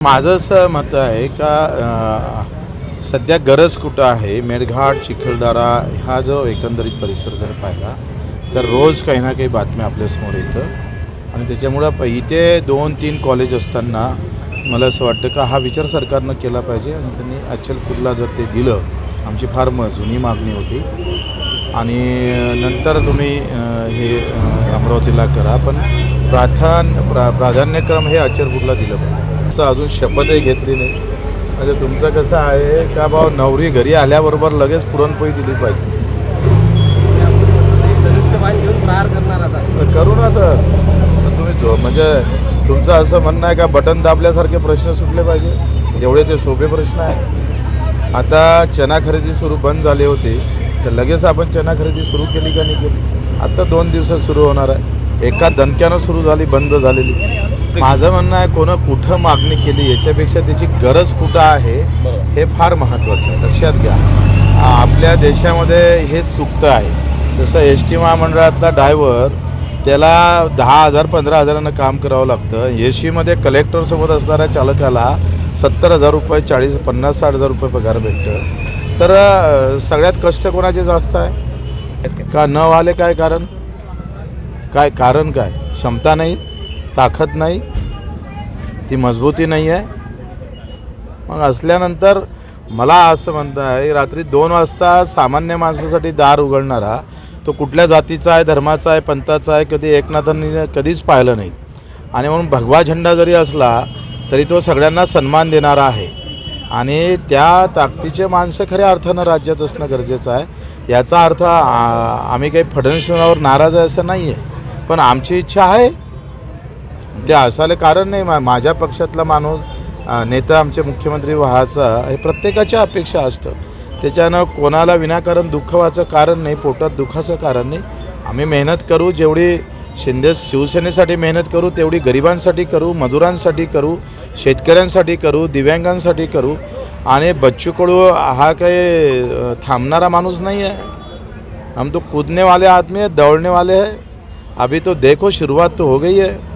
माझं असं मत आहे का सध्या गरज कुठं आहे मेळघाट चिखलदरा हा जो एकंदरीत परिसर जर पाहिला तर रोज काही ना काही बातम्या आपल्यासमोर येतं आणि त्याच्यामुळं इथे 2-3 कॉलेज असताना मला असं वाटतं का हा विचार सरकारनं केला पाहिजे आणि त्यांनी अचलपूरला जर ते दिलं आमची फार जुनी मागणी होती आणि नंतर तुम्ही हे अमरावतीला करा पण प्राधान्यक्रम हे अचलपूरला दिलं पाहिजे. अजून शपथही घेतली नाही म्हणजे तुमचं कसं आहे का भाऊ नवरी घरी आल्याबरोबर लगेच पुरणपोळी दिली पाहिजे. करू ना तर तुम्ही म्हणजे तुमचं असं म्हणणं आहे का बटन दाबल्यासारखे प्रश्न सुटले पाहिजे एवढे ते सोपे प्रश्न आहे. आता चना खरेदी बंद झाली होती तर लगेच आपण चना खरेदी सुरू केली का नाही केली. आता 2 दिवसात सुरू होणार आहे. एका दणक्यानं सुरू झाली बंद झालेली. माझं म्हणणं आहे कुठं मागणी केली याच्यापेक्षा त्याची गरज कुठं आहे हे फार महत्त्वाचं आहे. लक्षात घ्या आपल्या देशामध्ये हे चुकतं आहे. जसं एस टी महामंडळातला ड्रायव्हर त्याला 10,000 15,000 काम करावं लागतं. एसीमध्ये कलेक्टरसोबत असणाऱ्या चालकाला 70,000 रुपये 50,000-60,000 रुपये पगार भेटतं. तर सगळ्यात कष्ट कोणाचे जास्त आहे का न व्हाले काय कारण काय क्षमता नाही ताकद नाही ती मजबूती नाही आहे. मग असल्यानंतर मला असं म्हणतं आहे रात्री 2 वाजता सामान्य माणसासाठी दार उघडणारा तो कुठल्या जातीचा आहे धर्माचा आहे पंथाचा आहे कधी एकनाथांनी कधीच पाहिलं नाही आणि म्हणून भगवा झेंडा जरी असला तरी तो सगळ्यांना सन्मान देणारा आहे आणि त्या ताकदीचे माणसं खऱ्या अर्थानं राज्यात असणं गरजेचं आहे. याचा अर्थ आम्ही काही फडणवीसांवर नाराज आहे असं नाही आहे पण आमची इच्छा आहे ते असायला कारण नाही. माझ्या पक्षातला माणूस नेता आमचे मुख्यमंत्री व्हायचा हे प्रत्येकाच्या अपेक्षा असतं. त्याच्यानं कोणाला विनाकारण दुःख व्हायचं कारण नाही पोटात दुःखाचं कारण नाही. आम्ही मेहनत करू जेवढी शिवसेनेसाठी मेहनत करू तेवढी गरिबांसाठी करू मजुरांसाठी करू शेतकऱ्यांसाठी करू दिव्यांगांसाठी करू आणि बच्चू कडू हा काही थांबणारा माणूस नाही आहे. हम तो कूदने वाले आदमी है दौड़ने वाले हैं. अभी तो देखो शुरुआत तो हो गई है.